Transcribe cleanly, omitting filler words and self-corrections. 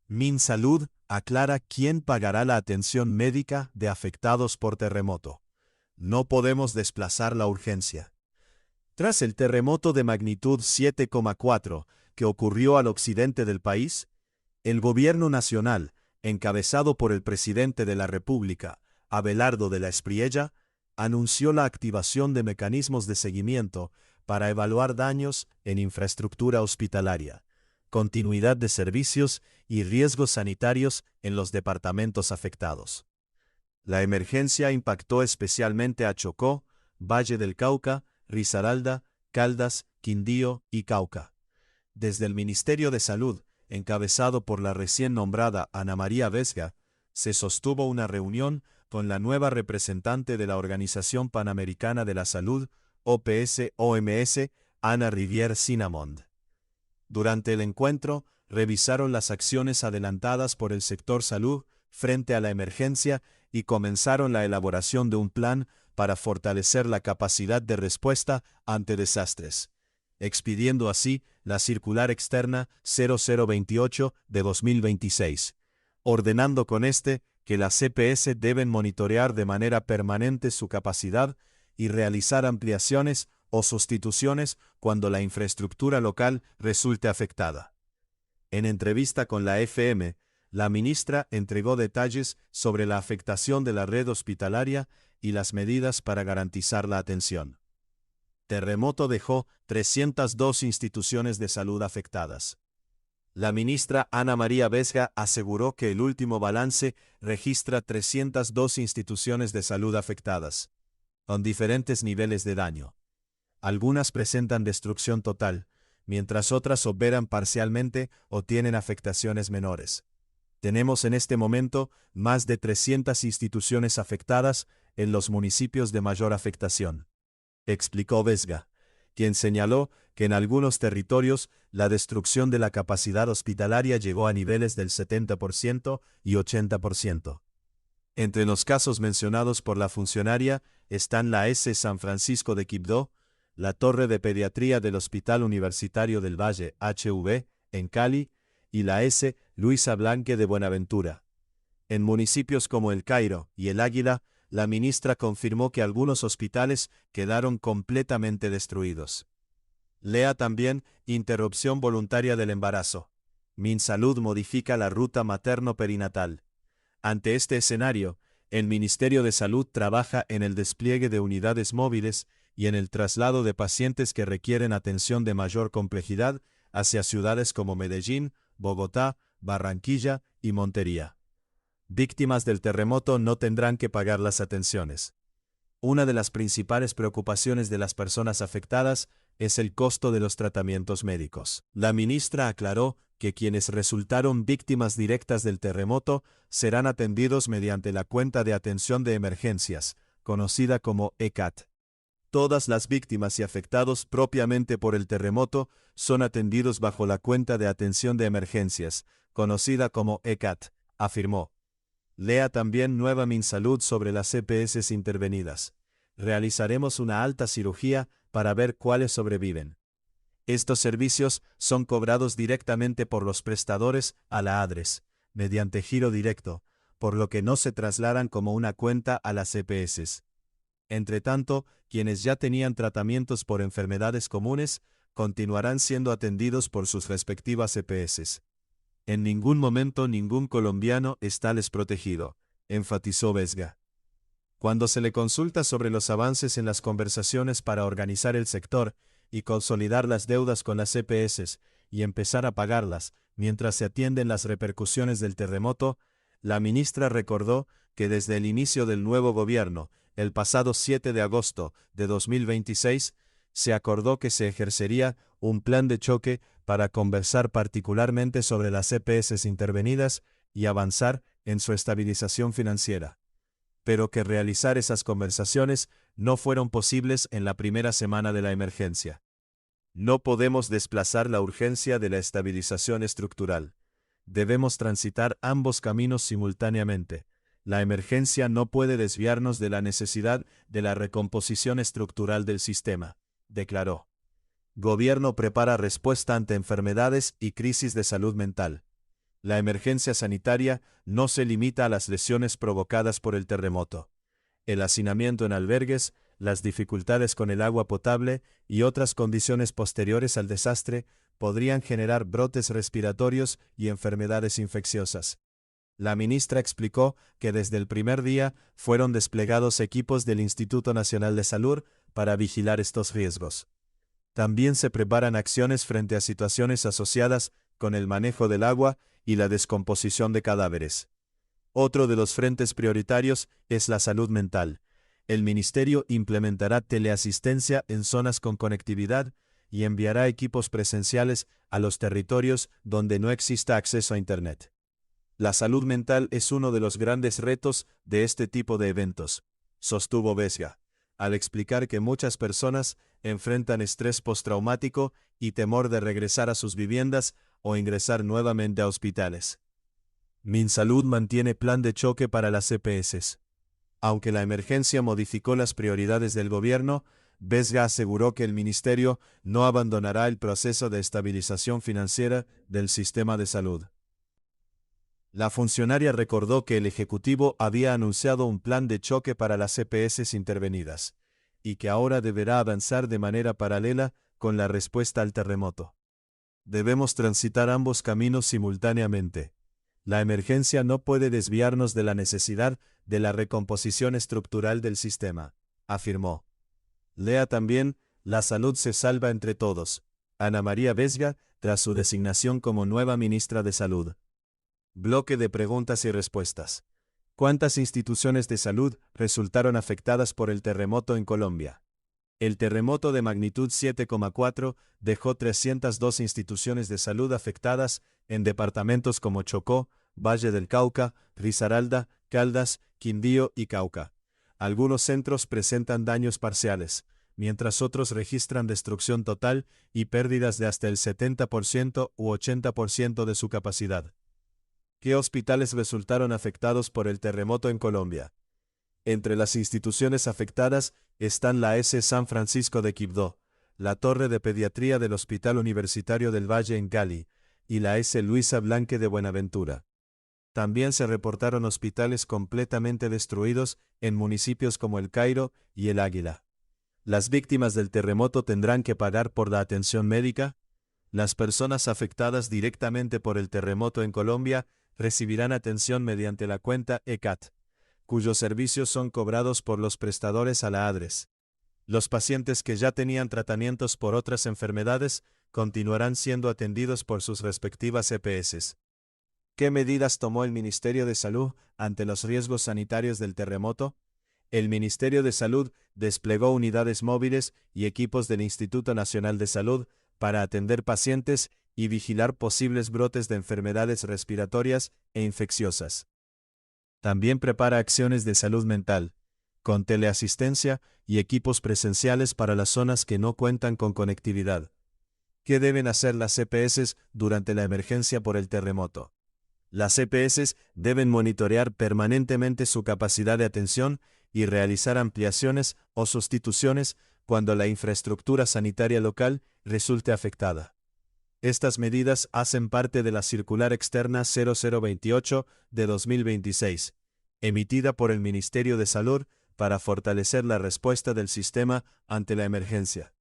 Minsalud aclara quién pagará la atención médica de afectados por terremoto. No podemos desplazar la urgencia. Tras el terremoto de magnitud 7,4 que ocurrió al occidente del país, el gobierno nacional, encabezado por el presidente de la República, Abelardo de la Espriella, anunció la activación de mecanismos de seguimiento para evaluar daños en infraestructura hospitalaria, continuidad de servicios y riesgos sanitarios en los departamentos afectados. La emergencia impactó especialmente a Chocó, Valle del Cauca, Risaralda, Caldas, Quindío y Cauca. Desde el Ministerio de Salud, encabezado por la recién nombrada Ana María Vesga, se sostuvo una reunión con la nueva representante de la Organización Panamericana de la Salud, OPS-OMS, Ana Rivière Sinamond. Durante el encuentro, revisaron las acciones adelantadas por el sector salud frente a la emergencia y comenzaron la elaboración de un plan para fortalecer la capacidad de respuesta ante desastres, expidiendo así la circular externa 0028 de 2026, ordenando con que las CPS deben monitorear de manera permanente su capacidad y realizar ampliaciones o sustituciones cuando la infraestructura local resulte afectada. En entrevista con la FM, la ministra entregó detalles sobre la afectación de la red hospitalaria y las medidas para garantizar la atención. Terremoto dejó 302 instituciones de salud afectadas. La ministra Ana María Vesga aseguró que el último balance registra 302 instituciones de salud afectadas, con diferentes niveles de daño. Algunas presentan destrucción total, mientras otras operan parcialmente o tienen afectaciones menores. Tenemos en este momento más de 300 instituciones afectadas en los municipios de mayor afectación, explicó Vesga, quien señaló que en algunos territorios la destrucción de la capacidad hospitalaria llegó a niveles del 70% y 80%. Entre los casos mencionados por la funcionaria están la S. San Francisco de Quibdó, la Torre de Pediatría del Hospital Universitario del Valle, HV, en Cali, y la S. Luisa Blanque de Buenaventura. En municipios como El Cairo y El Águila, la ministra confirmó que algunos hospitales quedaron completamente destruidos. Lea también interrupción voluntaria del embarazo. Minsalud modifica la ruta materno-perinatal. Ante este escenario, el Ministerio de Salud trabaja en el despliegue de unidades móviles y en el traslado de pacientes que requieren atención de mayor complejidad hacia ciudades como Medellín, Bogotá, Barranquilla y Montería. Víctimas del terremoto no tendrán que pagar las atenciones. Una de las principales preocupaciones de las personas afectadas es el costo de los tratamientos médicos. La ministra aclaró que quienes resultaron víctimas directas del terremoto serán atendidos mediante la cuenta de atención de emergencias, conocida como ECAT. Todas las víctimas y afectados propiamente por el terremoto son atendidos bajo la cuenta de atención de emergencias, conocida como ECAT, afirmó. Lea también nueva Minsalud sobre las EPS intervenidas. Realizaremos una alta cirugía para ver cuáles sobreviven. Estos servicios son cobrados directamente por los prestadores a la ADRES, mediante giro directo, por lo que no se trasladan como una cuenta a las EPS. Entre tanto, quienes ya tenían tratamientos por enfermedades comunes, continuarán siendo atendidos por sus respectivas EPS. En ningún momento ningún colombiano está desprotegido, enfatizó Vesga. Cuando se le consulta sobre los avances en las conversaciones para organizar el sector y consolidar las deudas con las EPS y empezar a pagarlas mientras se atienden las repercusiones del terremoto, la ministra recordó que desde el inicio del nuevo gobierno, el pasado 7 de agosto de 2026, se acordó que se ejercería un plan de choque para conversar particularmente sobre las EPS intervenidas y avanzar en su estabilización financiera, pero que realizar esas conversaciones no fueron posibles en la primera semana de la emergencia. No podemos desplazar la urgencia de la estabilización estructural. Debemos transitar ambos caminos simultáneamente. La emergencia no puede desviarnos de la necesidad de la recomposición estructural del sistema, declaró. Gobierno prepara respuesta ante enfermedades y crisis de salud mental. La emergencia sanitaria no se limita a las lesiones provocadas por el terremoto. El hacinamiento en albergues, las dificultades con el agua potable y otras condiciones posteriores al desastre podrían generar brotes respiratorios y enfermedades infecciosas. La ministra explicó que desde el primer día fueron desplegados equipos del Instituto Nacional de Salud para vigilar estos riesgos. También se preparan acciones frente a situaciones asociadas con el manejo del agua y la descomposición de cadáveres. Otro de los frentes prioritarios es la salud mental. El ministerio implementará teleasistencia en zonas con conectividad y enviará equipos presenciales a los territorios donde no exista acceso a Internet. La salud mental es uno de los grandes retos de este tipo de eventos, sostuvo Vesga, al explicar que muchas personas enfrentan estrés postraumático y temor de regresar a sus viviendas o ingresar nuevamente a hospitales. Minsalud mantiene plan de choque para las EPS. Aunque la emergencia modificó las prioridades del gobierno, Vesga aseguró que el ministerio no abandonará el proceso de estabilización financiera del sistema de salud. La funcionaria recordó que el Ejecutivo había anunciado un plan de choque para las EPS intervenidas, y que ahora deberá avanzar de manera paralela con la respuesta al terremoto. Debemos transitar ambos caminos simultáneamente. La emergencia no puede desviarnos de la necesidad de la recomposición estructural del sistema, afirmó. Lea también, la salud se salva entre todos. Ana María Vesga, tras su designación como nueva ministra de Salud. Bloque de preguntas y respuestas. ¿Cuántas instituciones de salud resultaron afectadas por el terremoto en Colombia? El terremoto de magnitud 7,4 dejó 302 instituciones de salud afectadas en departamentos como Chocó, Valle del Cauca, Risaralda, Caldas, Quindío y Cauca. Algunos centros presentan daños parciales, mientras otros registran destrucción total y pérdidas de hasta el 70% u 80% de su capacidad. ¿Qué hospitales resultaron afectados por el terremoto en Colombia? Entre las instituciones afectadas están la S. San Francisco de Quibdó, la Torre de Pediatría del Hospital Universitario del Valle en Cali, y la S. Luisa Blanque de Buenaventura. También se reportaron hospitales completamente destruidos en municipios como El Cairo y El Águila. ¿Las víctimas del terremoto tendrán que pagar por la atención médica? Las personas afectadas directamente por el terremoto en Colombia recibirán atención mediante la cuenta ECAT, cuyos servicios son cobrados por los prestadores a la ADRES. Los pacientes que ya tenían tratamientos por otras enfermedades continuarán siendo atendidos por sus respectivas EPS. ¿Qué medidas tomó el Ministerio de Salud ante los riesgos sanitarios del terremoto? El Ministerio de Salud desplegó unidades móviles y equipos del Instituto Nacional de Salud para atender pacientes y vigilar posibles brotes de enfermedades respiratorias e infecciosas. También prepara acciones de salud mental, con teleasistencia y equipos presenciales para las zonas que no cuentan con conectividad. ¿Qué deben hacer las EPS durante la emergencia por el terremoto? Las EPS deben monitorear permanentemente su capacidad de atención y realizar ampliaciones o sustituciones cuando la infraestructura sanitaria local resulte afectada. Estas medidas hacen parte de la Circular Externa 0028 de 2026, emitida por el Ministerio de Salud para fortalecer la respuesta del sistema ante la emergencia.